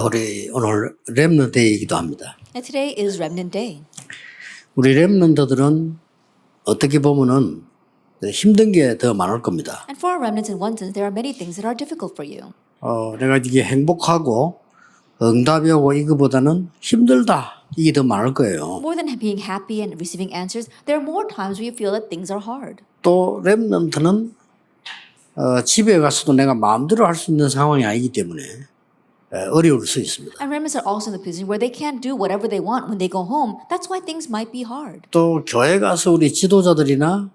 우리 오늘 렘넌트 데이이기도 합니다. And today is Remnant Day. 우리 렘넌트들은 어떻게 보면은 힘든 게 더 많을 겁니다. And for our remnants in one sense, there are many things that are difficult for you. 내가 이게 행복하고 응답이 오고 이거보다는 힘들다 이게 더 많을 거예요. More than being happy and receiving answers, there are more times where you feel that things are hard. 또 렘넌트는 집에 가서도 내가 마음대로 할 수 있는 상황이 아니기 때문에 어려울 수 있습니다. And remnants are also in the position where they can't do whatever they want when they go home. That's why things might be hard. 또 교회 가서 우리 지도자들이나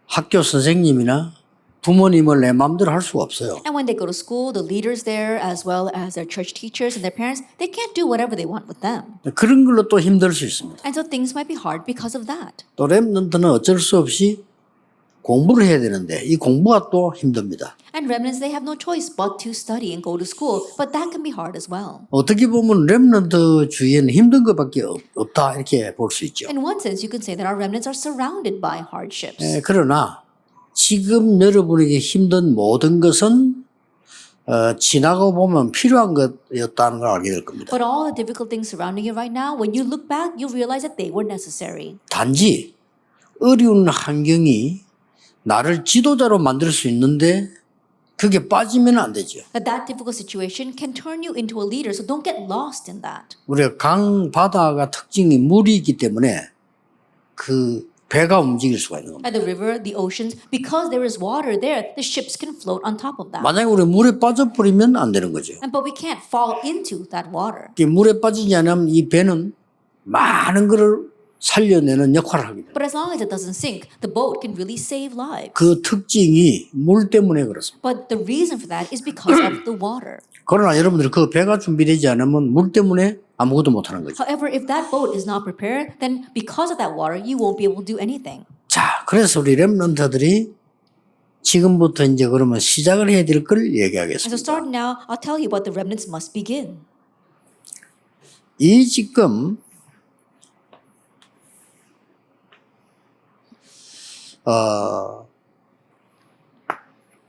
학교 선생님이나 부모님을 내 마음대로 할 수가 없어요. And when they go to school, the leaders there, as well as their church teachers and their parents, they can't do whatever they want with them. 그런 걸로 또 힘들 수 있습니다. And so things might be hard because of that. 또 렘넌트는 어쩔 수 없이 공부를 해야 되는데 이 공부가 또 힘듭니다. And remnants, they have no choice but to study and go to school, but that can be hard as well. 어떻게 보면 렘넌트 주위에는 힘든 것밖에 없다 이렇게 볼 수 있죠. In one sense, you can say that our remnants are surrounded by hardships. 그러나 지금 여러분에게 힘든 모든 것은 지나고 보면 필요한 것이었다는 걸 알게 될 겁니다. But all the difficult things surrounding you right now, when you look back, you'll realize that they were necessary. 단지 어려운 환경이 나를 지도자로 만들 수 있는데 그게 빠지면 안 되죠. That difficult situation can turn you into a leader, so don't get lost in that. 우리가 강 바다가 특징이 물이 있기 때문에 그 배가 움직일 수가 있는 겁니다. At the river, the oceans, because there is water there, the ships can float on top of that. 만약에 우리 물에 빠져버리면 안 되는 거죠. But we can't fall into that water. 물에 빠지지 않으면 이 배는 많은 것을 살려내는 역할을 하게 됩니다. But as long as it doesn't sink, the boat can really save lives. 그 특징이 물 때문에 그렇습니다. But the reason for that is because of the water. 그러나 여러분들 그 배가 준비되지 않으면 물 때문에 아무것도 못하는 거죠. However, if that boat is not prepared, then because of that water, you won't be able to do anything. 자, 그래서 우리 렘넌트들이 지금부터 이제 그러면 시작을 해야 될 걸 And so 얘기하겠습니다. starting now, I'll tell you what the remnants must begin. 이 지금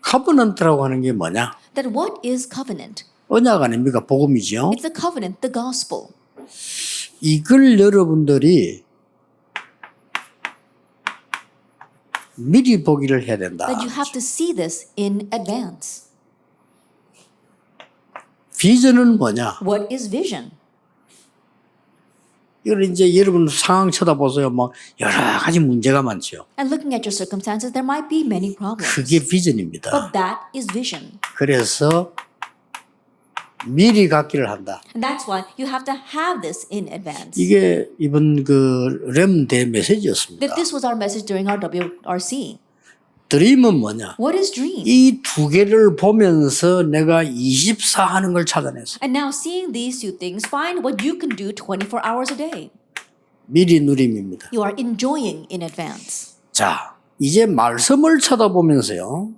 커버넌트라고 하는 게 뭐냐? That what is covenant? 언약 아닙니까? 복음이죠. It's the covenant, the gospel. 이걸 여러분들이 미리 보기를 해야 된다. That you have to see this in advance. 비전은 뭐냐? What is vision? 이걸 이제 여러분 상황 쳐다보세요. 막 여러 가지 문제가 많죠. And looking at your circumstances, there might be many problems. 그게 비전입니다. But that is vision. 그래서 미리 갖기를 한다. And that's why you have to have this in advance. 이게 이번 그 렘대 메시지였습니다. That this was our message during our WRC. 드림은 뭐냐? What is dream? 이 두 개를 보면서 내가 24 하는 걸 찾아냈어. And now seeing these two things, find what you can do 24 hours a day. 미리 누림입니다. You are enjoying in advance. 자, 이제 말씀을 쳐다보면서요.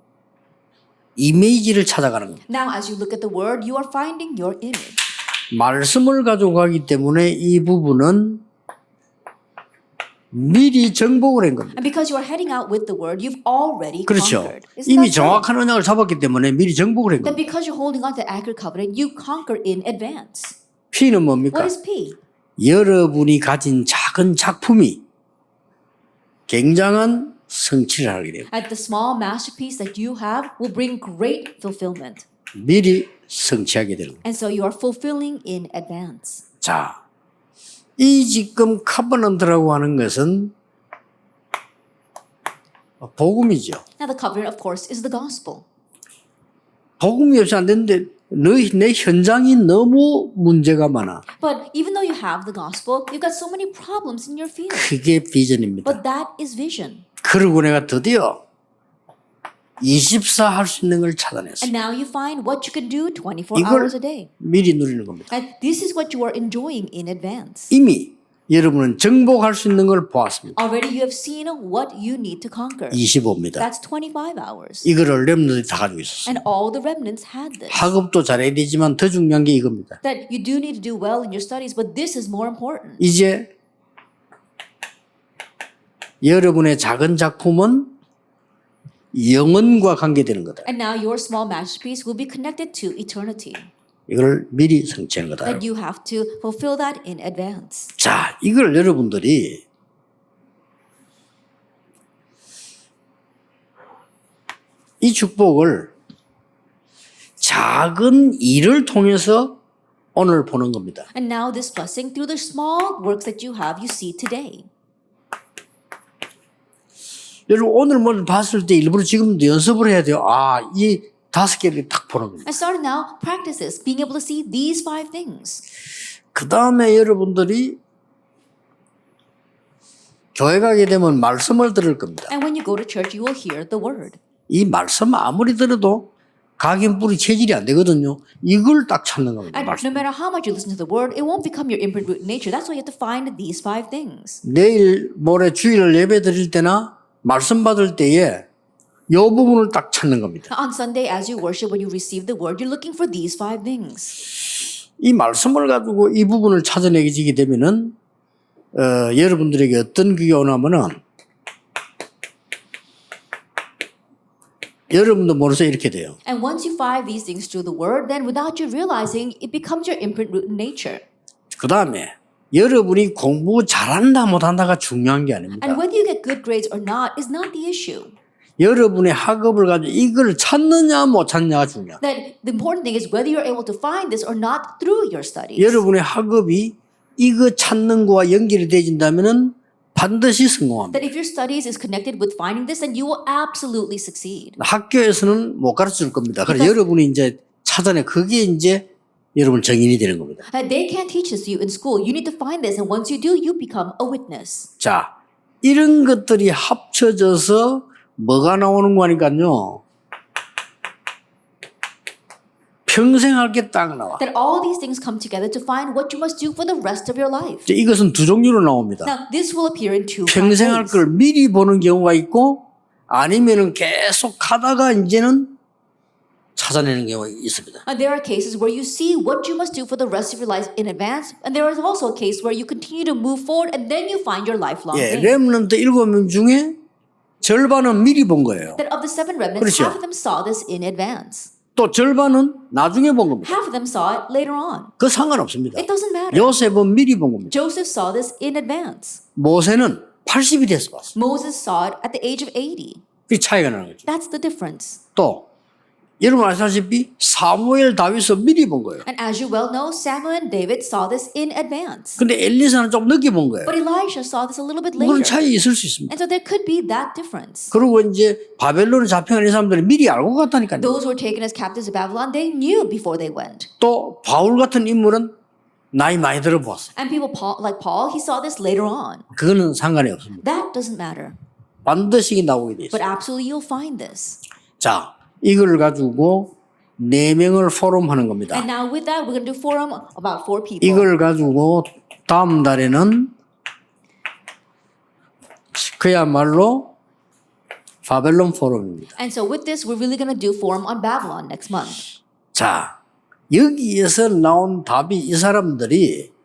이미지를 찾아가는 겁니다. Now as you look at the word, you are finding your image. 말씀을 가지고 가기 때문에 이 부분은 미리 정복을 한 겁니다. And because you are heading out with the word, you've already 그렇죠. conquered. Isn't 이미 that so? 정확한 언약을 잡았기 때문에 미리 정복을 한 That 겁니다. because you're holding on to the accurate covenant, you conquer in advance. P는 뭡니까? What is P? 여러분이 가진 작은 작품이 굉장한 성취를 하게 됩니다. At the small masterpiece that you have will bring great fulfillment. 미리 성취하게 되는 겁니다. And so you are fulfilling in advance. 자, 이 지금 커버넌트라고 하는 것은 복음이죠. Now the covenant, of course, is the gospel. 복음이 없이 안 되는데 내 현장이 너무 문제가 많아. But even though you have the gospel, you've got so many problems in your field. 그게 비전입니다. But that is vision. 그리고 내가 드디어 24 할 수 있는 걸 찾아냈어. And now you find what you can do 24 이걸 hours a day. 미리 누리는 겁니다. And this is what you are enjoying in advance. 이미 여러분은 정복할 수 있는 걸 보았습니다. Already you have seen what you need to conquer. 25입니다. That's 25 hours. 이거를 렘넌트들이 다 가지고 있었어요. And all the remnants had this. 학업도 잘해야 되지만 더 중요한 게 이겁니다. That you do need to do well in your studies, but this is more important. 이제 여러분의 작은 작품은 영원과 관계되는 거다. And now your small masterpiece will be connected to eternity. 이걸 미리 성취하는 거다. That you have to fulfill that in advance. 자, 이걸 여러분들이 이 축복을 작은 일을 통해서 오늘 보는 겁니다. And now this blessing through the small works that you have, you see today. 여러분 오늘 뭐 봤을 때 일부러 지금도 연습을 해야 돼요. 아, 이 5개를 딱 보는 겁니다. And starting now, practice this, being able to see these 5 things. 그 다음에 여러분들이 교회 가게 되면 말씀을 들을 겁니다. And when you go to church, you will hear the word. 이 말씀 아무리 들어도 각인뿌리 체질이 안 되거든요. 이걸 딱 찾는 겁니다. And no matter how much you listen to the word, it won't become your imprint root nature. That's why you have to find these 5 things. 내일 모레 주일 예배 드릴 때나 말씀 받을 때에 이 부분을 딱 찾는 겁니다. Now, on Sunday, as you worship, when you receive the word, you're looking for these 5 things. 이 말씀을 가지고 이 부분을 찾아내게 되면은 여러분들에게 어떤 그게 오냐면은 여러분도 모르서 이렇게 돼요. And once you find these things through the word, then without you realizing, it becomes your imprint root nature. 그 다음에 여러분이 공부 잘한다 못한다가 중요한 게 아닙니다. And whether you get good grades or not is not the issue. 여러분의 학업을 가지고 이걸 찾느냐 못 찾느냐가 중요해요. That the important thing is whether you're able to find this or not through your studies. 여러분의 학업이 이거 찾는 거와 연결이 되어진다면은 반드시 성공합니다. That if your studies is connected with finding this, then you will absolutely succeed. 학교에서는 못 가르쳐 줄 겁니다. 그래서 여러분이 이제 찾아내 그게 이제 여러분 정인이 되는 겁니다. That they can't teach this to you in school. You need to find this, and once you do, you become a witness. 자, 이런 것들이 합쳐져서 뭐가 나오는 거니까요. 평생 할 게 딱 나와. That all these things come together to find what you must do for the rest of your life. 이제 이것은 두 종류로 나옵니다. Now, this will appear in 2 평생 할 ways. 걸 미리 보는 경우가 있고 아니면은 계속 하다가 이제는 찾아내는 경우가 있습니다. And there are cases where you see what you must do for the rest of your life in advance, and there is also a case where you continue to move forward and then you find your lifelong 예, aim. 렘넌트 7명 중에 절반은 미리 본 거예요. That of the 7 remnants, 그렇죠. half of them saw this in advance. 또 절반은 나중에 본 겁니다. Half of them saw it later on. 그 상관없습니다. It doesn't matter. 요셉은 미리 본 겁니다. Joseph saw this in advance. 모세는 80이 돼서 봤어요. Moses saw it at the age of 80. 그 차이가 나는 거죠. That's the difference. 또 여러분 아시다시피 사무엘 다윗은 미리 본 거예요. And as you well know, Samuel and David saw this in advance. 근데 엘리사는 좀 늦게 본 거예요. But Elisha saw this a little bit 그런 later. 차이 있을 수 있습니다. And so there could be that difference. 그리고 이제 바벨론에 잡혀간 이 사람들이 미리 알고 갔다니까요. Those who were taken as captives of Babylon, they knew before they went. 또 바울 같은 인물은 나이 많이 들어 보았어요. And people like Paul, he saw this later on. 그거는 상관이 없습니다. That doesn't matter. 반드시 나오게 돼 있어요. But absolutely you'll find this. 자, 이걸 가지고 4명을 포럼하는 겁니다. And now with that, we're going to do forum about 4 people. 이걸 가지고 다음 달에는 그야말로 바벨론 포럼입니다. And so with this, we're really going to do forum on Babylon next month. 자, 여기에서 나온 답이 이 사람들이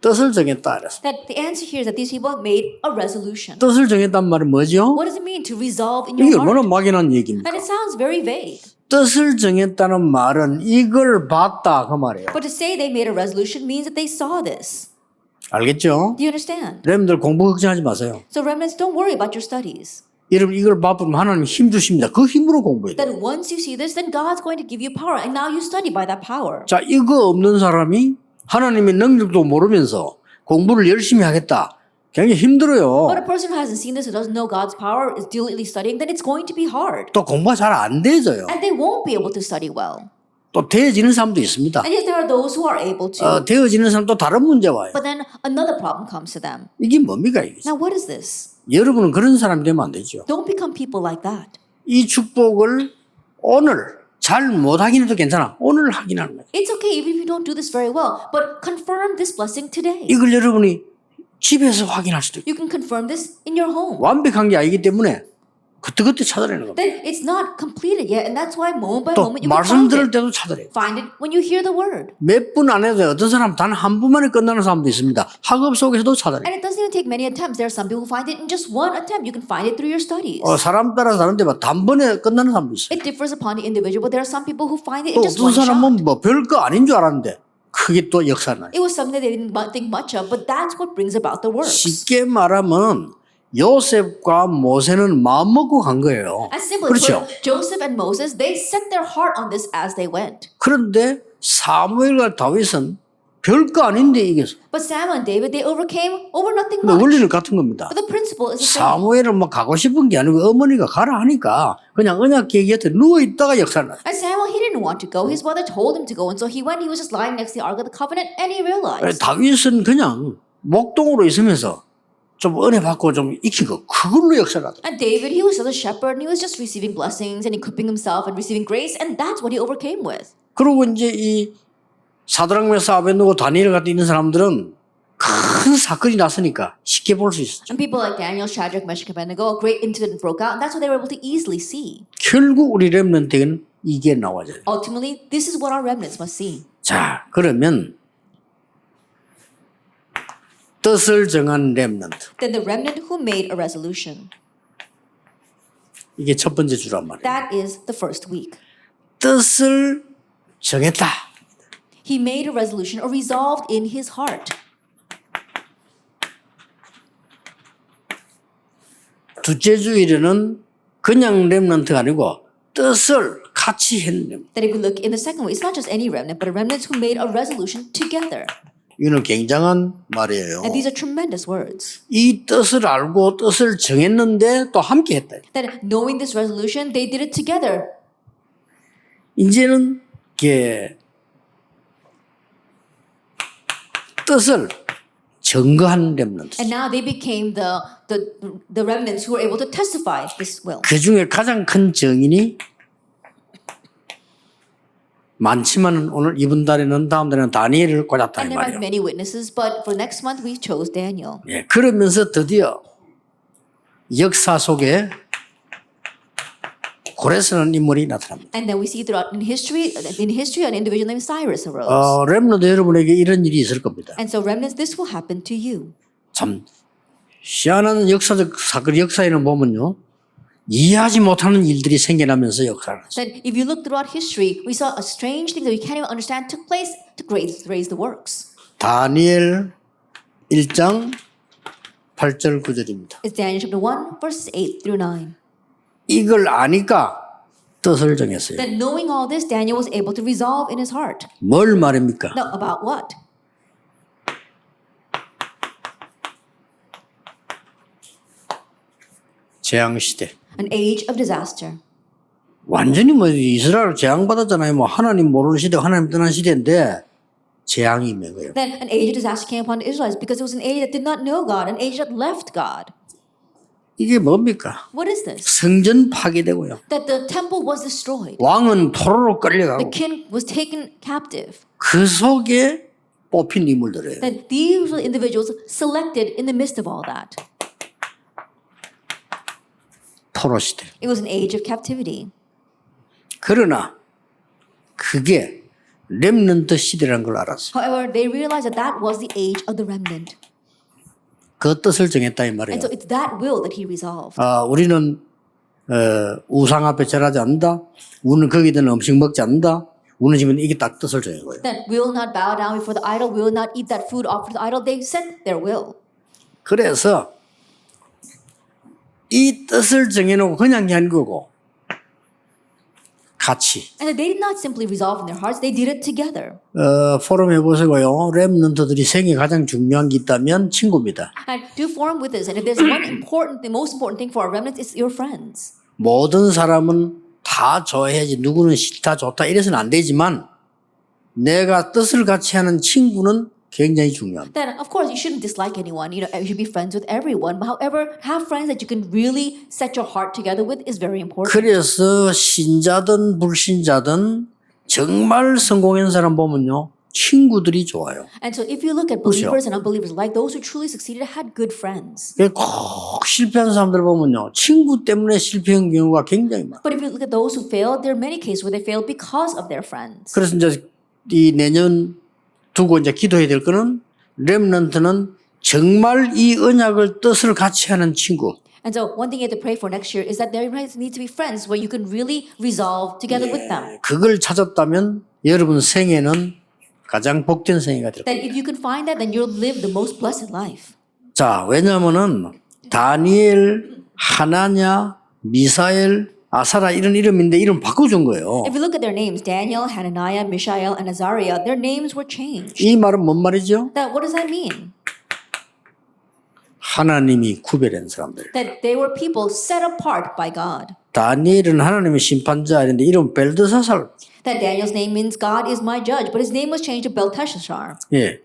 뜻을 정했다 그랬어. That the answer here is that these people made a resolution. 뜻을 정했단 말은 뭐죠? What does it mean to resolve in 이게 your 얼마나 heart? 막연한 얘기입니까? And it sounds very vague. 뜻을 정했다는 말은 이걸 봤다 그 말이에요. But to say they made a resolution means that they saw this. 알겠죠? Do you understand? 여러분들 공부 걱정하지 마세요. So remnants, don't worry about your studies. 여러분 이걸 봐보면 하나님 힘 주십니다. 그 힘으로 공부해야 돼요. That once you see this, then God's going to give you power. And now you study by that power. 자, 이거 없는 사람이 하나님의 능력도 모르면서 공부를 열심히 하겠다. 굉장히 힘들어요. But a person who hasn't seen this, who doesn't know God's power, is diligently studying, then it's going to be hard. 또 공부가 잘 안 돼져요. And they won't be able to study well. 또 되어지는 사람도 있습니다. And yes, there are those who are able to. 되어지는 사람 또 다른 문제 와요. But then another problem comes to them. 이게 뭡니까 이게? Now, what is this? 여러분은 그런 사람이 되면 안 되죠. Don't become people like that. 이 축복을 오늘 잘 못하긴 해도 괜찮아. 오늘 하긴 하는 거예요. It's okay even if you don't do this very well, but confirm this blessing today. 이걸 여러분이 집에서 확인할 수도 있고 You can confirm this in your home. 완벽한 게 아니기 때문에 그때그때 찾아내는 겁니다. then it's not completed yet. And that's why moment by 또 moment you can 말씀 find 들을 it. 때도 찾아내요. Find it when you hear the word. 몇 분 안 해도 어떤 사람 단 한 분만에 끝나는 사람도 있습니다. 학업 속에서도 찾아내요. And it doesn't even take many attempts. There are some people who find it in just one attempt. You can find it through your studies. 사람 따라 다른데 막 단번에 끝나는 사람도 있어요. It differs upon the individual, but there are some people who find it 또 in just 어떤 one shot. 사람은 뭐 별거 아닌 줄 알았는데 그게 또 역사를 나요. It was something that they didn't think much of, but that's what brings about the works. 쉽게 말하면 요셉과 모세는 마음 먹고 간 거예요. As simply 그렇죠. put, Joseph and Moses, they set their heart on this as they went. 그런데 사무엘과 다윗은 별거 아닌데 이겼어. But Samuel and David, they overcame over nothing 근데 much. 원리는 같은 겁니다. But the principle is the same. 사무엘은 뭐 가고 싶은 게 아니고 어머니가 가라 하니까 그냥 언약 계기 곁에 누워 있다가 역사를 나요. And Samuel, he didn't want to go. His mother told him to go, and so he went. He was just lying next to the Ark of the Covenant, and he realized. 다윗은 그냥 목동으로 있으면서 좀 은혜 받고 좀 익힌 거 그걸로 역사를 하더라고요. And David, he was just a shepherd, and he was just receiving blessings and equipping himself and receiving grace, and that's what he overcame with. 그리고 이제 이 사드락 메사 아벤노고 다니엘 같은 있는 사람들은 큰 사건이 났으니까 쉽게 볼 수 있어요. And people like Daniel, Shadrach, Meshach, and Abednego, a great incident broke out, and that's what they were able to easily see. 결국 우리 렘넌트에게는 이게 나와져요. Ultimately, this is what our remnants must see. 자, 그러면 뜻을 정한 렘넌트. Then the remnant who made a resolution. 이게 첫 번째 주란 말이에요. That is the first week. 뜻을 정했다. He made a resolution or resolved in his heart. 둘째 주일에는 그냥 렘넌트가 아니고 뜻을 같이 했는 렘넌트. That if we look in the second week, it's not just any remnant, but a remnant who made a resolution together. 이거는 굉장한 말이에요. And these are tremendous words. 이 뜻을 알고 뜻을 정했는데 또 함께 했다. That knowing this resolution, they did it together. 이제는 이게 뜻을 증거한 렘넌트. And now they became the remnants who were able to testify this will. 그 중에 가장 큰 증인이 많지만 오늘 이번 달에는 다음 달에는 다니엘을 꽂았다 이 And there are 말이에요. many witnesses, but for next month we chose Daniel. 예, 그러면서 드디어 역사 속에 고레스라는 인물이 나타납니다. And then we see throughout in history an individual named Cyrus arose. 렘넌트 여러분에게 이런 일이 있을 겁니다. And so remnants, this will happen to you. 참 희한한 역사적 사건 역사에는 보면요 이해하지 못하는 일들이 생겨나면서 역사를 했어요. That if you look throughout history, we saw a strange thing that we can't even understand took place to raise the works. 다니엘 1장 8절 9절입니다. It's Daniel chapter 1, verses 8 through 9. 이걸 아니까 뜻을 정했어요. That knowing all this, Daniel was able to resolve in his heart. 뭘 말입니까? Now, about what? 재앙 시대. An age of disaster. 완전히 뭐 이스라엘 재앙 받았잖아요. 뭐 하나님 모르는 시대, 하나님 떠난 시대인데 재앙이 있는 거예요. Then an age of disaster came upon the Israelites because it was an age that did not know God, an age that left God. 이게 뭡니까? What is this? 성전 파괴되고요. That the temple was destroyed. 왕은 포로로 The 끌려가고 king was taken captive. 그 속에 뽑힌 인물들이에요. That these were the individuals selected in the midst of all that. 포로 시대. It was an age of captivity. 그러나 그게 렘넌트 시대라는 걸 알았어. However, they realized that that was the age of the remnant. 그 뜻을 정했다 이 말이에요. And so it's that will that he resolved. 우리는 우상 앞에 절하지 않는다. 우리는 거기에 있는 음식 먹지 않는다. 우리는 지금 이게 딱 뜻을 정한 거예요. That we will not bow down before the idol, we will not eat that food offered to the idol. They set their will. 그래서 이 뜻을 정해놓고 그냥 한 거고 같이 And they did not simply resolve in their hearts, they did it together. 포럼 해보시고요. 렘넌트들이 생에 가장 중요한 게 있다면 친구입니다. And do forum with us. And if there's one important, the most important thing for our remnants, it's your friends. 모든 사람은 다 좋아해야지 누구는 싫다 좋다 이래서는 안 되지만 내가 뜻을 같이 하는 친구는 굉장히 중요합니다. Then, of course, you shouldn't dislike anyone. You should be friends with everyone. But however, have friends that you can really set your heart together with is very important. 그래서 신자든 불신자든 정말 성공한 사람 보면요. 친구들이 좋아요. And so if you look at 그렇죠. believers and unbelievers alike, those who truly succeeded had good friends. 꼭 실패한 사람들 보면요. 친구 때문에 실패한 경우가 굉장히 많아요. But if you look at those who failed, there are many cases where they failed because of their friends. 그래서 이제 이 내년 두고 이제 기도해야 될 거는 렘넌트는 정말 이 언약을 뜻을 같이 하는 친구. And so one thing you have to pray for next year is that there need to be friends where you can really resolve together with them. 그걸 찾았다면 여러분 생애는 가장 복된 생애가 될 That 겁니다. if you can find that, then you'll live the most blessed life. 자, 왜냐하면은 다니엘, 하나냐, 미사엘, 아사라 이런 이름인데 이름 바꿔준 거예요. If you look at their names, Daniel, Hananiah, Mishael, and Azariah, their names were changed. 이 말은 뭔 말이죠? That what does that mean? 하나님이 구별한 사람들. That they were people set apart by God. 다니엘은 하나님의 심판자인데 이름 벨드사살. That Daniel's name means God is my judge, but his name was changed to Belteshazzar. 예,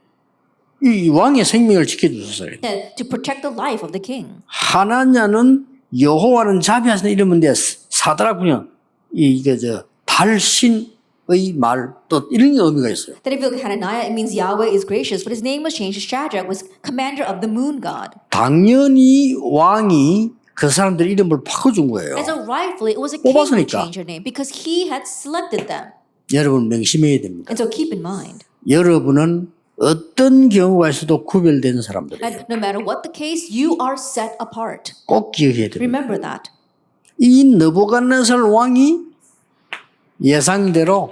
이 왕의 생명을 지켜주셨어요. That to protect the life of the king. 하나냐는 여호와는 자비하시는 이름인데 사드락군요. 이게 저 달신의 말 뜻 이런 의미가 있어요. That if you look at Hananiah, it means Yahweh is gracious, but his name was changed to Shadrach, was commander of the moon god. 당연히 왕이 그 사람들 이름을 바꿔준 거예요. And so rightfully, it was a king who 뽑았으니까. changed her name because he had selected them. 여러분 명심해야 됩니다. And so keep in mind 여러분은 어떤 경우가 있어도 구별된 사람들이에요. that no matter what the case, you are set apart. 꼭 기억해야 됩니다. Remember that. 이 느부갓네살 왕이 예상대로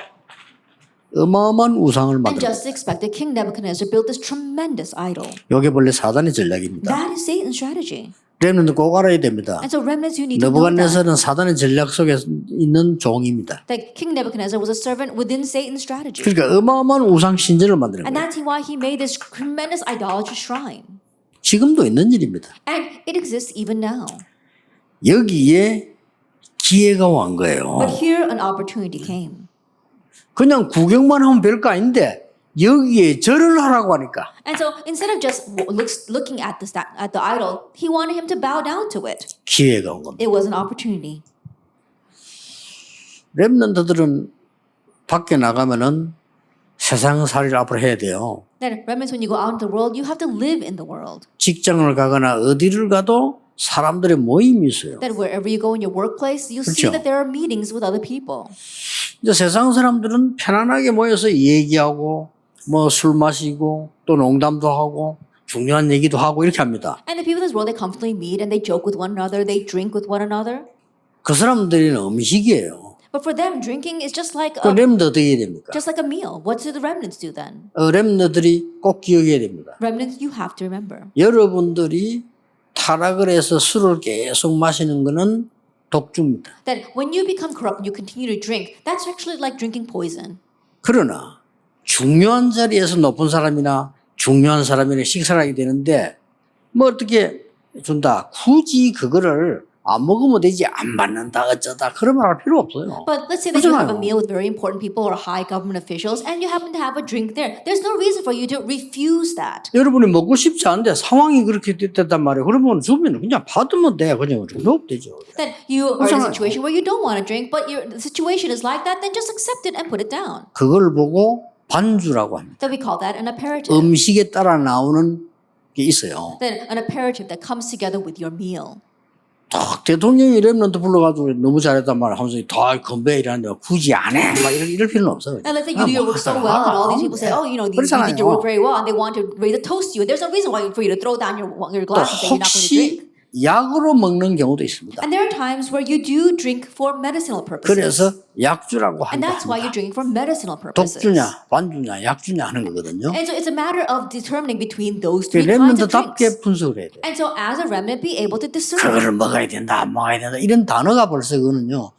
어마어마한 우상을 And 만들었어요. just as expected, King Nebuchadnezzar built this tremendous idol. 이게 본래 사단의 전략입니다. That is Satan's strategy. 렘넌트 꼭 알아야 됩니다. And so remnants, you need to know that. 느부갓네살은 사단의 전략 속에 있는 종입니다. That King Nebuchadnezzar was a servant within Satan's strategy. 그러니까 어마어마한 우상 신전을 만드는 And 거예요. that's why he made this tremendous idolatrous shrine. 지금도 있는 일입니다. And it exists even now. 여기에 기회가 온 거예요. But here an opportunity came. 그냥 구경만 하면 별거 아닌데 여기에 절을 하라고 하니까 And so instead of just looking at the idol, he wanted him to bow down to it. 기회가 온 겁니다. It was an opportunity. 렘넌트들은 밖에 나가면은 세상살이를 앞으로 해야 돼요. That remnants, when you go out into the world, you have to live in the world. 직장을 가거나 어디를 가도 사람들의 모임이 있어요. That wherever you go in your workplace, you'll see 그렇죠. that there are meetings with other people. 이제 세상 사람들은 편안하게 모여서 얘기하고 뭐 술 마시고 또 농담도 하고 중요한 얘기도 하고 이렇게 합니다. And the people in this world, they comfortably meet and they joke with one another, they drink with one another. 그 사람들은 음식이에요. But for them, drinking is just like 그 렘너 어떻게 해야 됩니까? a meal. What do the remnants do then? 렘너들이 꼭 기억해야 됩니다. Remnants, you have to remember. 여러분들이 타락을 해서 술을 계속 마시는 거는 독주입니다. That when you become corrupt and you continue to drink, that's actually like drinking poison. 그러나 중요한 자리에서 높은 사람이나 중요한 사람이나 식사를 하게 되는데 뭐 어떻게 준다. 굳이 그거를 안 먹으면 되지 안 받는다 어쩌다 그런 말 할 필요 없어요. But let's say that you have a 그렇잖아요. meal with very important people or high government officials and you happen to have a drink there. There's no reason for you to refuse that. 여러분이 먹고 싶지 않은데 상황이 그렇게 됐단 말이에요. 그러면 주면 그냥 받으면 돼. 그냥 넣으면 되죠. That you are in a 그렇잖아요. situation where you don't want to drink, but the situation is like that, then just accept it and put it down. 그걸 보고 반주라고 합니다. That we call that an aperitif. 음식에 따라 나오는 게 있어요. Then an aperitif that comes together with your meal. 딱 대통령이 렘넌트 불러가지고 너무 잘했단 말을 하면서 다 건배 이라는데 굳이 안 해. 막 이럴 필요는 없어요. And let's say you do your work so well, and all these people say, "Oh, you know, you did your work very well," and they want to raise a toast to you. And there's no reason why for you to throw down your 또 glass and say you're not going to drink. 혹시 약으로 먹는 경우도 있습니다. And there are times where you do drink for medicinal purposes. 그래서 약주라고 And 한다. that's why you're drinking for medicinal purposes. 독주냐, 반주냐, 약주냐 하는 거거든요. And so it's a matter of determining between those three kinds of drinks. 렘넌트답게 분석을 해야 돼요. And so as a remnant, be able to discern. 그거를 먹어야 된다, 안 먹어야 된다 이런 단어가 벌써 그거는요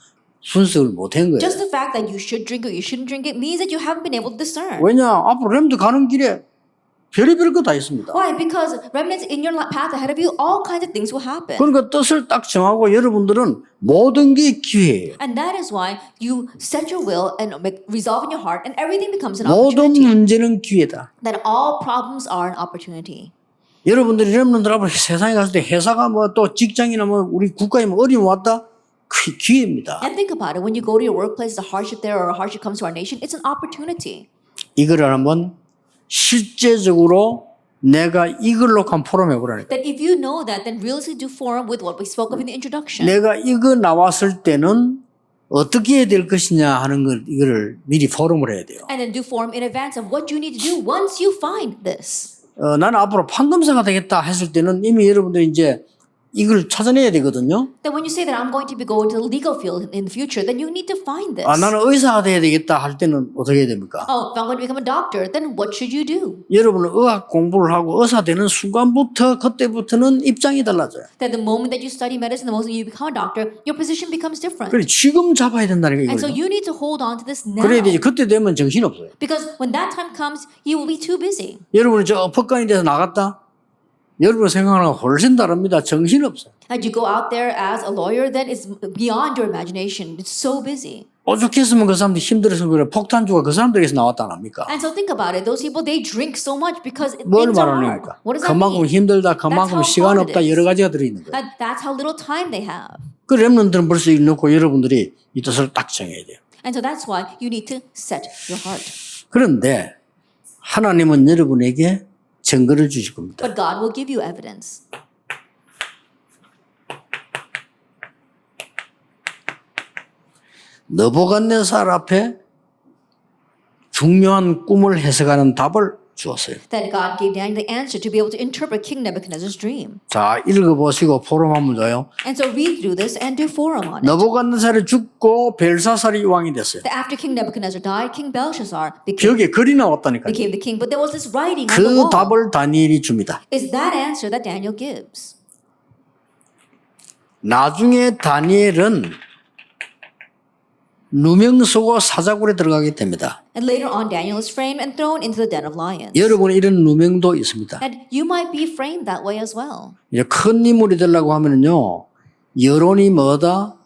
분석을 못한 거예요. Just the fact that you should drink or you shouldn't drink it means that you haven't been able to discern. 왜냐 앞으로 렘넌트 가는 길에 별의별 거 다 있습니다. Why? Because remnants in your path ahead of you, all kinds of things will happen. 그러니까 뜻을 딱 정하고 여러분들은 모든 게 기회예요. And that is why you set your will and resolve in your heart, and everything becomes an 모든 opportunity. 문제는 기회다. That all problems are an opportunity. 여러분들이 렘넌트들 앞으로 세상에 갔을 때 회사가 뭐 또 직장이나 뭐 우리 국가에 뭐 어려움 왔다? 기회입니다. And think about it. When you go to your workplace, the hardship there or a hardship comes to our nation, it's an opportunity. 이거를 한번 실제적으로 내가 이걸로 한 포럼 해보라니까. That if you know that, then realistically do forum with what we spoke of in the introduction. 내가 이거 나왔을 때는 어떻게 해야 될 것이냐 하는 걸 이거를 미리 포럼을 해야 돼요. And then do forum in advance of what you need to do once you find this. 나는 앞으로 판검사가 되겠다 했을 때는 이미 여러분들이 이제 이걸 찾아내야 되거든요. Then when you say that I'm going to be going to the legal field in the future, then you need to find this. 나는 의사가 돼야 되겠다 할 때는 어떻게 해야 됩니까? Oh, if I'm going to become a doctor, then what should you do? 여러분은 의학 공부를 하고 의사 되는 순간부터 그때부터는 입장이 달라져요. That the moment that you study medicine, the moment you become a doctor, your position becomes different. 그래 지금 잡아야 된다니까 And so 이거죠. you need to hold on to this now. 그래야 되지. 그때 되면 정신 없어요. Because when that time comes, you will be too busy. 여러분이 저 법관이 돼서 나갔다. 여러분 생각하는 훨씬 다릅니다. 정신 없어요. As you go out there as a lawyer, then it's beyond your imagination. It's so busy. 오죽했으면 그 사람들이 힘들어서 그래. 폭탄주가 그 사람들에게서 나왔다 안 합니까? And so think about it. Those people, they drink so much because 뭘 things are hard. 말하니까? What does that 그만큼 mean? 힘들다. 그만큼 That's how 시간 hard it 없다. is. 여러 가지가 들어있는 거예요. That's how little time they have. 그 렘넌트는 벌써 읽놓고 여러분들이 이 뜻을 딱 정해야 돼요. And so that's why you need to set your heart. 그런데 하나님은 여러분에게 증거를 주실 겁니다. But God will give you evidence. 느부갓네살 앞에 중요한 꿈을 해석하는 답을 주었어요. That God gave Daniel the answer to be able to interpret King Nebuchadnezzar's dream. 자, 읽어보시고 포럼 한번 줘요. And so read through this and do forum on it. 느부갓네살이 죽고 벨사살이 왕이 됐어요. That after King Nebuchadnezzar died, King Belshazzar 벽에 글이 나왔다니까요. became the king. But there was this writing on the 그 wall. 답을 다니엘이 줍니다. It's that answer that Daniel gives. 나중에 다니엘은 누명 쓰고 사자굴에 들어가게 됩니다. And later on, Daniel is framed and thrown into the den of lions. 여러분은 이런 누명도 있습니다. And you might be framed that way as well. 이제 큰 인물이 되려고 하면은요, 여론이 뭐다,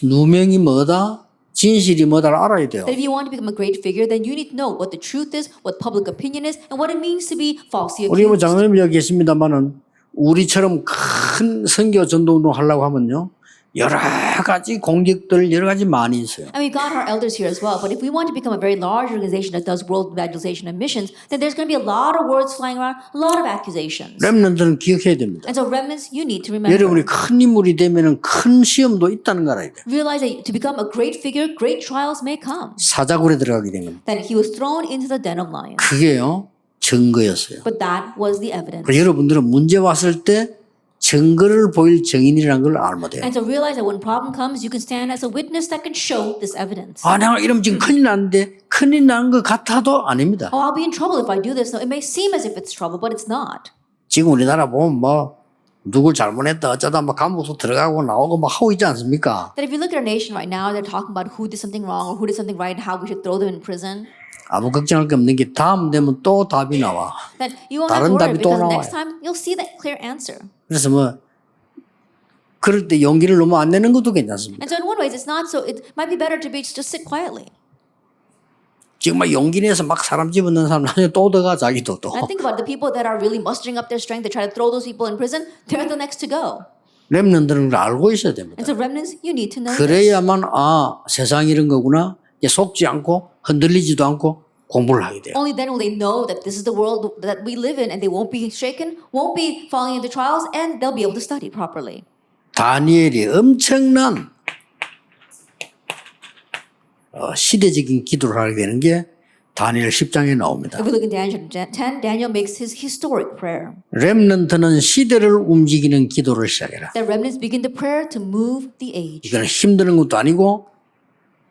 누명이 뭐다, 진실이 뭐다를 알아야 돼요. That if you want to become a great figure, then you need to know what the truth is, what public opinion is, and what it means to be falsely 우리 뭐 accused. 장로님 여기 계십니다만은 우리처럼 큰 선교 전도운동 하려고 하면요, 여러 가지 공격들 여러 가지 많이 있어요. And we've got our elders here as well. But if we want to become a very large organization that does world evangelization and missions, then there's going to be a lot of words flying around, a lot of accusations. 렘넌트는 기억해야 됩니다. And so remnants, you need to remember. 여러분이 큰 인물이 되면은 큰 시험도 있다는 걸 알아야 돼요. Realize that to become a great figure, great trials may come. 사자굴에 들어가게 된 겁니다. That he was thrown into the den of lions. 그게요, 증거였어요. But that was the evidence. 그래서 여러분들은 문제 왔을 때 증거를 보일 증인이라는 걸 알면 돼요. And so realize that when problem comes, you can stand as a witness that can show this evidence. 아, 내가 이러면 지금 큰일 났는데 큰일 나는 것 같아도 아닙니다. Oh, I'll be in trouble if I do this. No, it may seem as if it's trouble, but it's not. 지금 우리나라 보면 뭐 누굴 잘못했다 어쩌다 막 감옥도 들어가고 나오고 막 하고 있지 않습니까? That if you look at our nation right now, they're talking about who did something wrong or who did something right and how we should throw them in prison. 아무 걱정할 게 없는 게 다음 되면 또 답이 나와. That you won't have to 다른 worry 답이 또 because 나와요. next time you'll see that clear answer. 그래서 뭐 그럴 때 용기를 너무 안 내는 것도 괜찮습니다. And so in one way, it's not so. It might be better to be just sit quietly. 지금 막 용기 내서 막 사람 집어넣는 사람 나중에 또 들어가 자기도 또. And I think about the people that are really mustering up their strength to try to throw those people in prison. They're the next to go. 렘넌트는 걸 알고 있어야 됩니다. And so remnants, you need to know this. 그래야만 아 세상이 이런 거구나. 이제 속지 않고 흔들리지도 않고 공부를 하게 돼요. Only then will they know that this is the world that we live in, and they won't be shaken, won't be falling into trials, and they'll be able to study properly. 다니엘이 엄청난 시대적인 기도를 하게 되는 게 다니엘 10장에 나옵니다. If we look in Daniel 10, Daniel makes his historic prayer. 렘넌트는 시대를 움직이는 기도를 시작해라. That remnants begin the prayer to move the age. 이거는 힘드는 것도 아니고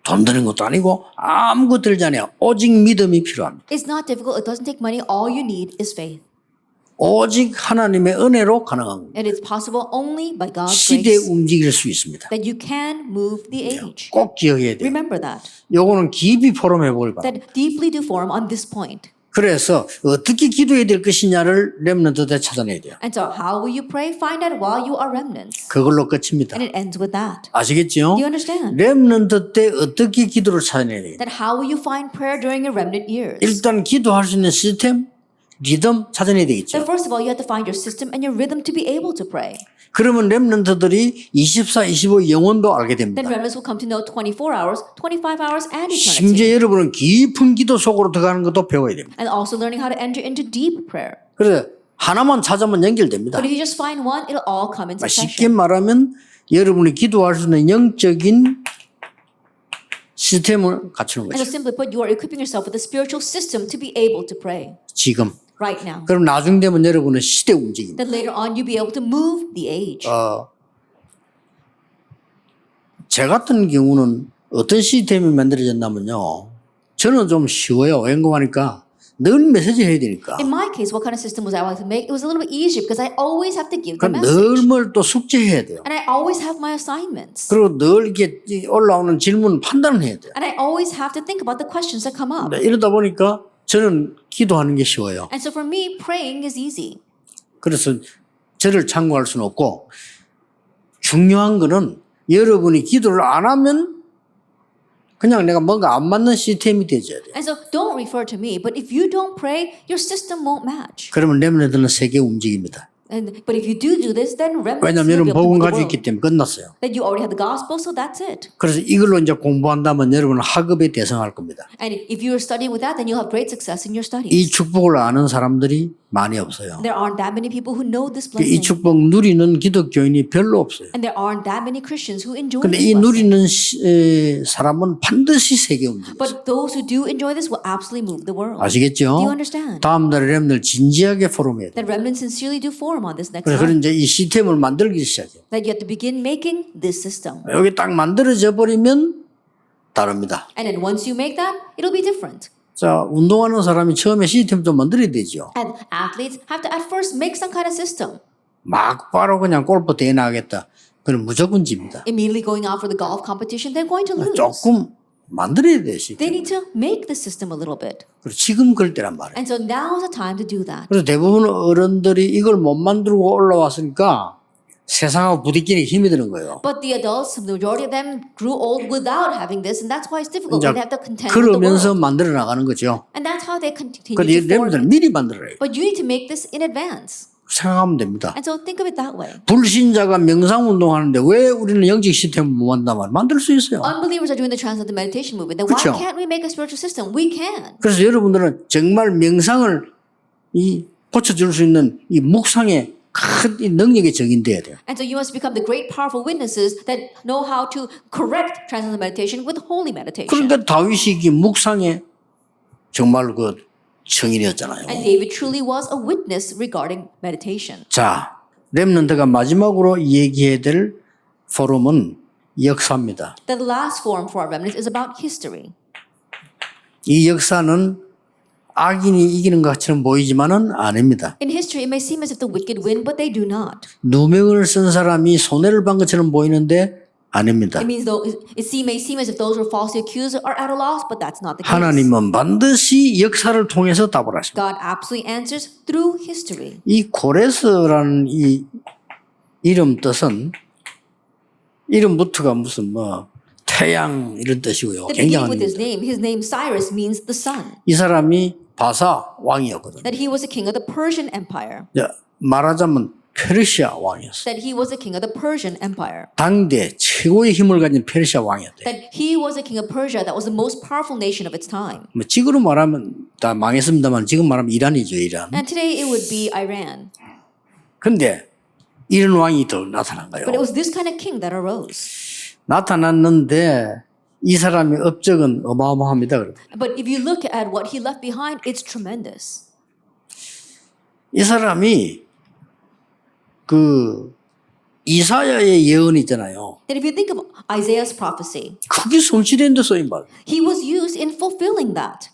돈 드는 것도 아니고 아무것도 들지 않아요. 오직 믿음이 필요합니다. It's not difficult. It doesn't take money. All you need is faith. 오직 하나님의 은혜로 가능한 겁니다. And it's possible only by God's 시대에 grace 움직일 수 있습니다. that you can move the age. 꼭 기억해야 돼요. Remember that. 요거는 깊이 포럼해 볼 바랍니다. That deeply do forum on this point. 그래서 어떻게 기도해야 될 것이냐를 렘넌트들 찾아내야 돼요. And so how will you pray? Find out while you are remnants. 그걸로 끝입니다. And it ends with that. 아시겠죠? Do you understand? 렘넌트 때 어떻게 기도를 찾아내야 돼요? That how will you find prayer during your remnant years? 일단 기도할 수 있는 시스템, 리듬 찾아내야 Then 되겠죠. first of all, you have to find your system and your rhythm to be able to pray. 그러면 렘넌트들이 24, 25 영혼도 알게 Then 됩니다. remnants will come to know 24 hours, 25 hours, and 심지어 eternity. 여러분은 깊은 기도 속으로 들어가는 것도 배워야 됩니다. And also learning how to enter into deep prayer. 그래서 하나만 찾으면 연결됩니다. But if you just find one, it'll all come in 쉽게 succession. 말하면 여러분이 기도할 수 있는 영적인 시스템을 갖추는 And so 거죠. simply put, you are equipping yourself with a spiritual system to be able to pray 지금. right now. 그럼 나중 되면 여러분은 시대 움직입니다. Then later on, you'll be able to move the age. 제 같은 경우는 어떤 시스템이 만들어졌냐면요. 저는 좀 쉬워요. 웬거하니까 늘 메시지 해야 되니까. In my case, what kind of system was I wanting to make? It was a little bit easier because I always have to give the 그럼 message. 늘 뭘 또 숙제해야 돼요. And I always have my assignments. 그리고 늘 이렇게 올라오는 질문 판단을 해야 돼요. And I always have to think about the questions that come up. 이러다 보니까 저는 기도하는 게 쉬워요. And so for me, praying is easy. 그래서 저를 참고할 수는 없고 중요한 거는 여러분이 기도를 안 하면 그냥 내가 뭔가 안 맞는 시스템이 되어야 돼요. And so don't refer to me, but if you don't pray, your system won't match. 그러면 렘넌트는 세계 움직입니다. But if you do this, then remnants 왜냐하면 will be 여러분 able to 복음 move the 가지고 world. 있기 때문에 끝났어요. That you already have the gospel, so that's it. 그래서 이걸로 이제 공부한다면 여러분은 학업에 대성할 겁니다. And if you are studying with that, then you'll have great success in your 이 studies. 축복을 아는 사람들이 많이 없어요. There aren't that many people who know this 이 blessing. 축복 누리는 기독교인이 별로 없어요. And there aren't that many Christians who enjoy 근데 this 이 blessing. 누리는 사람은 반드시 세계 움직입니다. But those who do enjoy this will absolutely move the world. 아시겠죠? Do you understand? 다음 달에 렘들 진지하게 포럼해야 돼요. That remnants sincerely do forum on this next 그래서 time. 이제 이 시스템을 만들기 시작해요. That you have to begin making this system. 여기 딱 만들어져 버리면 다릅니다. And then once you make that, it'll be different. 자, 운동하는 사람이 처음에 시스템 좀 만들어야 되죠. And athletes have to at first make some kind of system. 막 바로 그냥 골프 대회 나가겠다. 그럼 무조건 집니다. Immediately going out for the golf competition, they're going to lose. 조금 만들어야 돼요, 시스템. They need to make the system a little bit. 그리고 지금 그럴 때란 말이에요. And so now is the time to do that. 그래서 대부분 어른들이 이걸 못 만들고 올라왔으니까 세상하고 부딪히는 힘이 드는 거예요. But the adults, the majority of them grew old without having this, and that's why it's difficult 이제 when they have to contend with the 그러면서 world. 만들어 나가는 거죠. And that's how they continue 근데 to form. 여러분들 미리 만들어요. But you need to make this in advance. 생각하면 됩니다. And so think of it that way. 불신자가 명상 운동하는데 왜 우리는 영적 시스템을 못 만든단 말이에요? 만들 수 있어요. Unbelievers are doing the transcendental meditation movement. Then why 그쵸? can't we make a spiritual system? We can. 그래서 여러분들은 정말 명상을 이 고쳐줄 수 있는 이 묵상의 큰 이 능력에 적인돼야 돼요. And so you must become the great powerful witnesses that know how to correct transcendental meditation with holy meditation. 그런데 다윗이 이 묵상에 정말 그 정인이었잖아요. And David truly was a witness regarding meditation. 자, 렘넌트가 마지막으로 얘기해야 될 포럼은 역사입니다. The last forum for our remnants is about history. 이 역사는 악인이 이기는 것처럼 보이지만은 아닙니다. In history, it may seem as if the wicked win, but they do not. 누명을 쓴 사람이 손해를 본 것처럼 보이는데 아닙니다. It means though may seem as if those who are falsely accused are at a loss, but that's not the case. 하나님은 반드시 역사를 통해서 답을 하십니다. God absolutely answers through history. 이 고레스라는 이 이름 뜻은 이름부터가 무슨 뭐 태양 이런 뜻이고요. The beginning 굉장한 with 의미입니다. his name Cyrus means the sun. 이 사람이 바사 왕이었거든요. That he was a king of the Persian Empire. 말하자면 페르시아 왕이었어요. That he was a king of the Persian Empire. 당대 최고의 힘을 가진 페르시아 왕이었대요. That he was a king of Persia that was the most powerful nation of its time. 뭐 지금으로 말하면 다 망했습니다만 지금 말하면 이란이죠, 이란. And today it would be Iran. 근데 이런 왕이 더 나타난 거예요. But it was this kind of king that arose. 나타났는데 이 사람의 업적은 어마어마합니다. But if you look at what he left behind, it's tremendous. 이 사람이 그 이사야의 예언 있잖아요. That if you think of Isaiah's prophecy, 그게 성취된 데 쓰인 말. he was used in fulfilling that.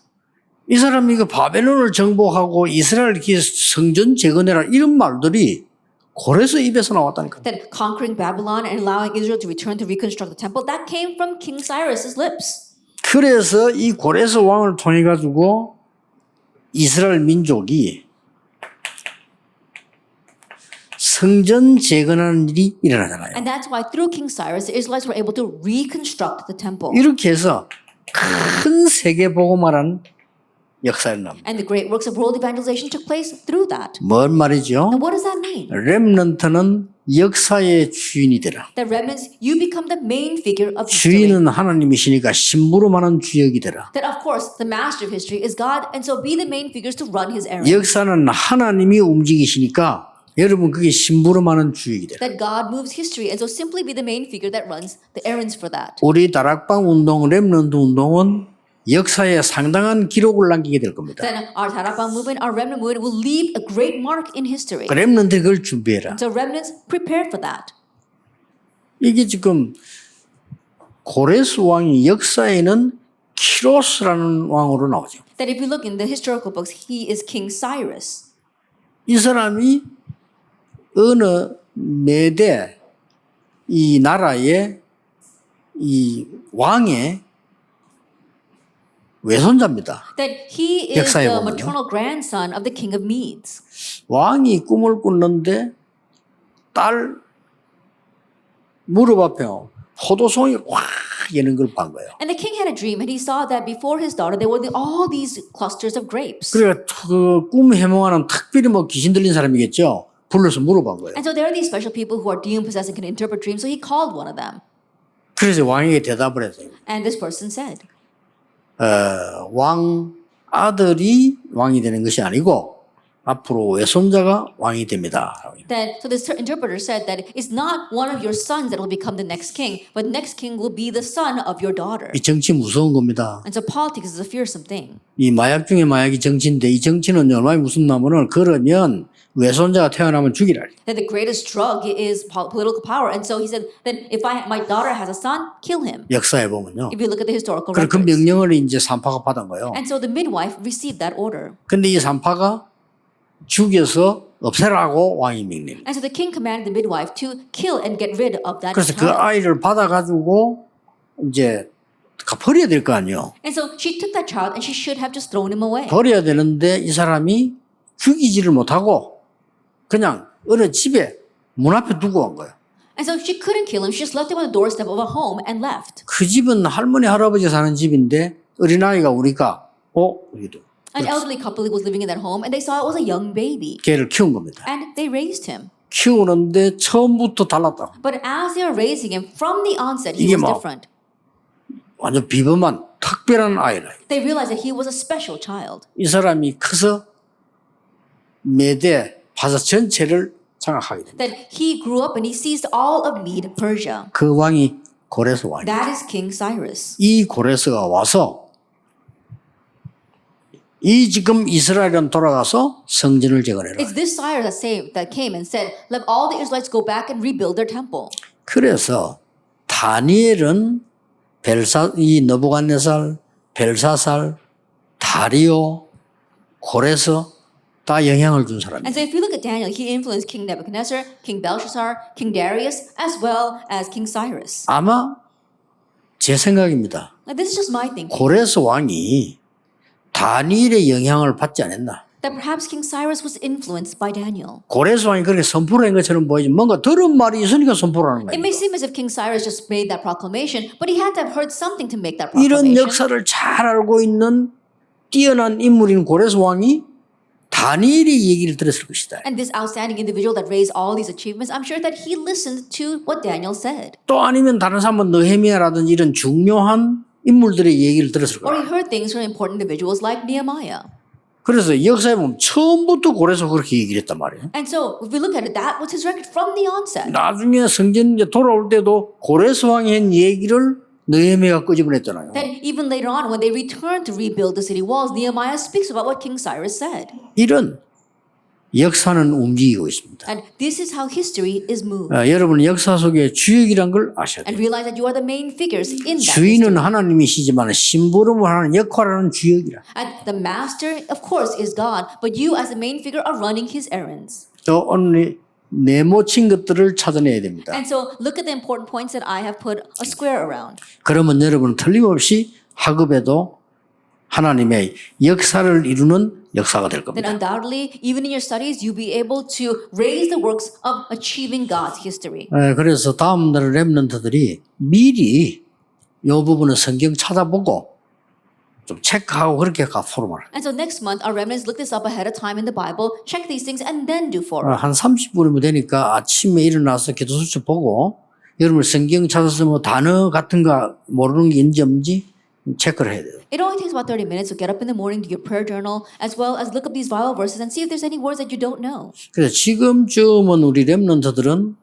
이 사람이 그 바벨론을 정복하고 이스라엘 이렇게 성전 재건해라 이런 말들이 고레스 입에서 나왔다니까. That conquering Babylon and allowing Israel to return to reconstruct the temple, that came from King Cyrus's lips. 그래서 이 고레스 왕을 통해 가지고 이스라엘 민족이 성전 재건하는 일이 일어나잖아요. And that's why through King Cyrus, the Israelites were able to reconstruct the temple. 이렇게 해서 큰 세계 복음화라는 역사를 남깁니다. And the great works of world evangelization took place through that. 뭔 말이죠? Now what does that mean? 렘넌트는 역사의 주인이 되라. That remnants, you become the main figure of history. 주인은 하나님이시니까 심부름하는 주역이 되라. That of course the master of history is God, and so be the main figures to run his errands. 역사는 하나님이 움직이시니까 여러분 그게 심부름하는 주역이 되라. That God moves history, and so simply be the main figure that runs the errands for that. 우리 다락방 운동, 렘넌트 운동은 역사에 상당한 기록을 남기게 될 겁니다. Then our Tarakbang movement, our remnant movement will leave a great mark in history. 렘넌트 그걸 준비해라. So remnants, prepare for that. 이게 지금 고레스 왕이 역사에는 키로스라는 왕으로 나오죠. That if you look in the historical books, he is King Cyrus. 이 사람이 어느 메대 이 나라의 이 왕의 외손자입니다. That he is 역사에 the 보면요. maternal grandson of the king of Medes. 왕이 꿈을 꿨는데 딸 무릎 앞에 포도송이 확 여는 걸 본 거예요. And the king had a dream, and he saw that before his daughter there were all these clusters of grapes. 그래가 그꿈 해몽하는 특별히 뭐 귀신 들린 사람이겠죠. 불러서 물어본 거예요. And so there are these special people who are demon possessed and can interpret dreams. So he called one of them, 그래서 왕에게 대답을 했어요. and this person said, 왕 아들이 왕이 되는 것이 아니고 앞으로 외손자가 왕이 됩니다. that so this interpreter said that it's not one of your sons that will become the next king, but the next king will be the son of your daughter. 이 정치 무서운 겁니다. And so politics is a fearsome thing. 이 마약 중에 마약이 정치인데 이 정치는 얼마나 무섭냐면은 그러면 외손자가 태어나면 죽이라. That the greatest drug is political power. And so he said that if my daughter has a son, kill him. 역사에 보면요. If you look at the historical 그 records. 명령을 이제 산파가 받은 거예요. And so the midwife received that order. 근데 이 산파가 죽여서 없애라고 왕이 명령. And so the king commanded the midwife to kill and get rid of that 그래서 그 child. 아이를 받아가지고 이제 버려야 될 거 아니에요. And so she took that child and she should have just thrown him away. 버려야 되는데 이 사람이 죽이지를 못하고 그냥 어느 집에 문 앞에 두고 간 거예요. And so she couldn't kill him. She just left him on the doorstep of a home and left. 그 집은 할머니 할아버지 사는 집인데 어린아이가 오니까 이도 An elderly couple was living in that home and they saw it was a young baby. 걔를 키운 겁니다. And they raised him. 키우는데 처음부터 달랐다. But as they were raising him from the onset, he 이게 was 뭐- different. 완전 비범한 특별한 아이라. They realized that he was a special child. 이 사람이 커서 메대 바사 전체를 장악하게 됩니다. That he grew up and he seized all of Mede, Persia. 그 왕이 고레스 왕이에요. That is King Cyrus. 이 고레스가 와서 이 지금 이스라엘은 돌아가서 성전을 재건해라. It's this Cyrus that came and said, let all the Israelites go back and rebuild their temple. 그래서 다니엘은 이 느부갓네살, 벨사살, 다리오, 고레스 다 영향을 준 사람이에요. And so if you look at Daniel, he influenced King Nebuchadnezzar, King Belshazzar, King Darius, as well as King Cyrus. 아마 제 생각입니다. Like, this is just my thinking. 고레스 왕이 다니엘의 영향을 받지 않았나. That perhaps King Cyrus was influenced by Daniel. 고레스 왕이 그렇게 선포를 한 것처럼 보이지 뭔가 들은 말이 있으니까 선포를 하는 It 거예요. may seem as if King Cyrus just made that proclamation, but he had to have heard something to make that 이런 proclamation. 역사를 잘 알고 있는 뛰어난 인물인 고레스 왕이 다니엘의 얘기를 들었을 것이다. And this outstanding individual that raised all these achievements, I'm sure that he listened to what Daniel said. 또 아니면 다른 사람은 느헤미야라든지 이런 중요한 인물들의 얘기를 들었을 Or 거야. he heard things from important individuals like Nehemiah. 그래서 역사에 보면 처음부터 고레스 그렇게 얘기를 했단 말이에요. And so if we look at it, that was his record from the onset. 나중에 성전 이제 돌아올 때도 고레스 왕이 한 얘기를 느헤미야가 끄집어냈잖아요. That even later on, when they returned to rebuild the city walls, Nehemiah speaks about what King Cyrus said. 이런 역사는 움직이고 있습니다. And this is how history is moved. 여러분 역사 속에 주역이란 걸 아셔야 And 돼요. realize that you are the main figures in that 주인은 history. 하나님이시지만 심부름을 하는 역할을 하는 주역이라. And the master, of course, is God, but you as the main figure are running his errands. 또 오늘 네모친 것들을 찾아내야 됩니다. And so look at the important points that I have put a square around. 그러면 여러분은 틀림없이 학업에도 하나님의 역사를 이루는 역사가 될 Then 겁니다. undoubtedly, even in your studies, you'll be able to raise the works of achieving God's history. 그래서 다음 날 렘넌트들이 미리 이 부분은 성경 찾아보고 좀 체크하고 그렇게 가 포럼을. And so next month, our remnants look this up ahead of time in the Bible, check these things, and then do forum. 한 30분이면 되니까 아침에 일어나서 기도 수첩 보고 여러분 성경 찾아서 뭐 단어 같은 거 모르는 게 있는지 없는지 체크를 해야 돼요. It only takes about 30 minutes to get up in the morning, do your prayer journal, as well as look up these Bible verses and see if there's any words that you don't know. 그래서 지금쯤은 우리 렘넌트들은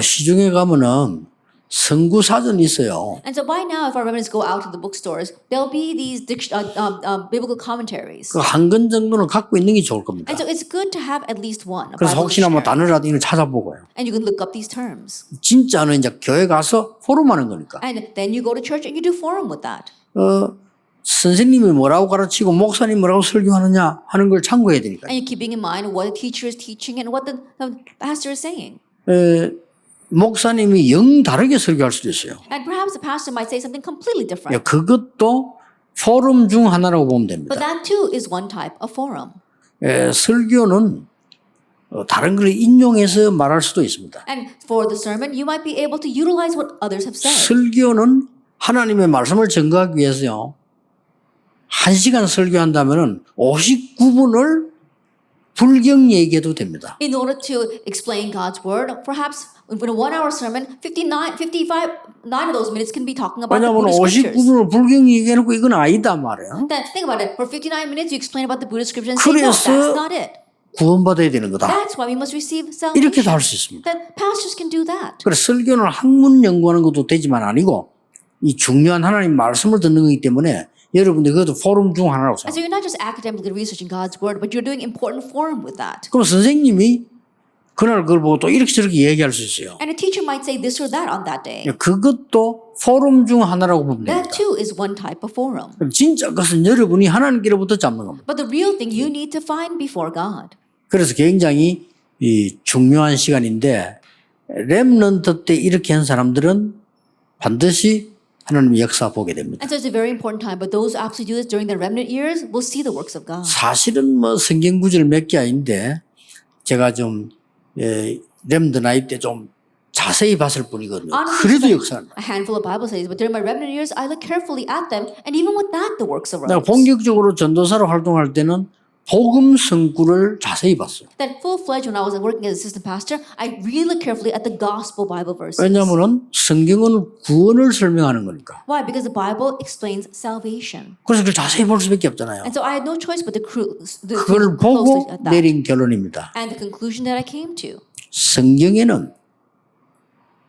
시중에 가면은 성구 사전이 있어요. And so by now, if our remnants go out to the bookstores, there'll be these biblical commentaries. 그 한 권 정도는 갖고 있는 게 좋을 겁니다. And so it's good to have at least one. A 그래서 Bible 혹시나 뭐 dictionary. 단어라도 이런 거 찾아보고요. And you can look up these terms. 진짜는 이제 교회 가서 포럼하는 거니까. And then you go to church and you do forum with that. 선생님이 뭐라고 가르치고 목사님이 뭐라고 설교하느냐 하는 걸 참고해야 되니까. And you keeping in mind what the teacher is teaching and what the pastor is saying. 목사님이 영 다르게 설교할 수도 있어요. And perhaps the pastor might say something completely different. 그것도 포럼 중 하나라고 보면 됩니다. But that too is one type of forum. 설교는 다른 걸 인용해서 말할 수도 있습니다. And for the sermon, you might be able to utilize what others have said. 설교는 하나님의 말씀을 증거하기 위해서요. 1시간 설교한다면은 59분을 불경 얘기해도 됩니다. In order to explain God's word, perhaps in a 1-hour sermon, 9 of those minutes can be talking about the 왜냐하면 Buddhist scriptures. 59분을 불경 얘기해놓고 이건 아니다 말이에요. Then think about it. For 59 minutes, you explain about the Buddhist scriptures and say, no, 그래서 that's not it. 구원받아야 되는 거다. That's why we must receive 이렇게도 salvation. 할 수 있습니다. Then pastors can do that. 그래서 설교는 학문 연구하는 것도 되지만 아니고 이 중요한 하나님 말씀을 듣는 거기 때문에 여러분들 그것도 포럼 중 하나라고 And 생각합니다. so you're not just academically researching God's word, but you're doing important forum with that. 그럼 선생님이 그날 그걸 보고 또 이렇게 저렇게 얘기할 수 있어요. And a teacher might say this or that on that day. 그것도 포럼 중 하나라고 보면 됩니다. That too is one type of forum. 그럼 진짜 그것은 여러분이 하나님께로부터 잡는 겁니다. But the real thing you need to find before God. 그래서 굉장히 이 중요한 시간인데 렘넌트 때 이렇게 한 사람들은 반드시 하나님의 역사 보게 됩니다. And so it's a very important time. But those who absolutely do this during the remnant years will see the works of God. 사실은 뭐 성경 구절 몇 개 아닌데 제가 좀 렘넌트 나이 때 좀 자세히 봤을 뿐이거든요. 그래도 역사는. A handful of Bible studies, but during my remnant years, I look carefully at them, and even with that, the works 내가 arose. 본격적으로 전도사로 활동할 때는 복음 성구를 자세히 봤어요. That full-fledged, when I was working as assistant pastor, I really looked carefully at the gospel Bible verses. 왜냐하면 성경은 구원을 설명하는 거니까. Why? Because the Bible explains salvation. 그래서 그걸 자세히 볼 수밖에 없잖아요. And so I had no choice but to 그걸 closely 보고 at that. 내린 결론입니다. And the conclusion that I came to. 성경에는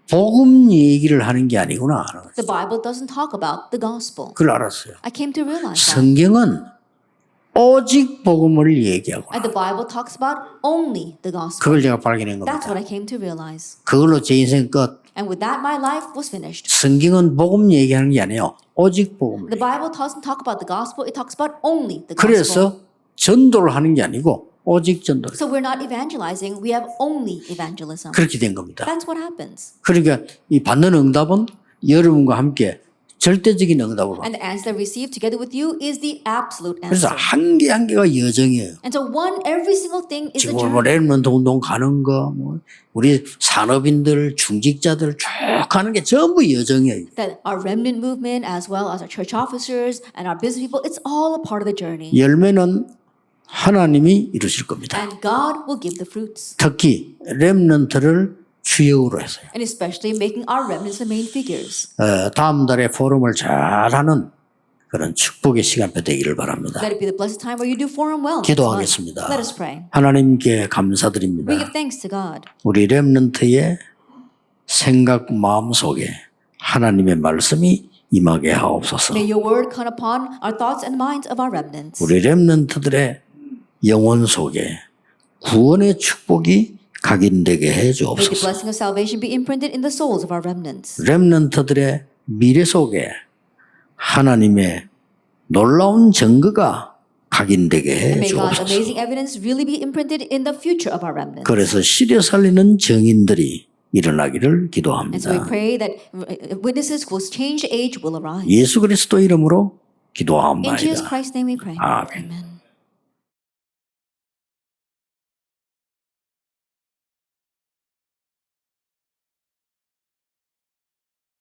복음 얘기를 하는 게 아니구나. The Bible doesn't talk about the gospel. 그걸 알았어요. I came to realize that. 성경은 오직 복음을 얘기하고 And the Bible talks about only the gospel. 그걸 제가 발견한 That's 겁니다. what I came to realize. 그걸로 제 인생 끝. And with that, my life was finished. 성경은 복음 얘기하는 게 아니에요. 오직 복음을. The Bible doesn't talk about the gospel, it talks about only the gospel. 그래서 전도를 하는 게 아니고 오직 전도를. So we're not evangelizing, we have only evangelism. 그렇게 된 겁니다. That's what happens. 그러니까 이 받는 응답은 여러분과 함께 절대적인 응답으로. And the answer that we receive together with you is the absolute 그래서 answer. 한 개 한 개가 여정이에요. And so every single thing is a 지금 뭐 journey. 렘넌트 운동 가는 거, 뭐 우리 산업인들, 중직자들 쭉 가는 게 전부 여정이에요. That our remnant movement, as well as our church officers and our business people, it's all a part of the journey. 열매는 하나님이 이루실 겁니다. And God will give the fruits. 특히 렘넌트를 주역으로 해서요. And especially making our remnants the main figures. 다음 달에 포럼을 잘하는 그런 축복의 시간표 되기를 바랍니다. Let it be the blessed time where you do forum well. next month. 기도하겠습니다. Let us pray. 하나님께 감사드립니다. We give thanks to God. 우리 렘넌트의 생각 마음 속에 하나님의 말씀이 임하게 하옵소서. May your word come upon our thoughts and minds of our remnants. 우리 렘넌트들의 영혼 속에 구원의 축복이 각인되게 해 May the 주옵소서. blessing of salvation be imprinted in the souls of our remnants. 렘넌트들의 미래 속에 하나님의 놀라운 증거가 각인되게 해 And may God's 주옵소서. amazing evidence really be imprinted in the future of our remnants. 그래서 시대 살리는 증인들이 일어나기를 And so we 기도합니다. pray that witnesses who will change the age will arise. 예수 그리스도 이름으로 In Jesus 기도합니다. Christ's name we pray. 아멘. Amen.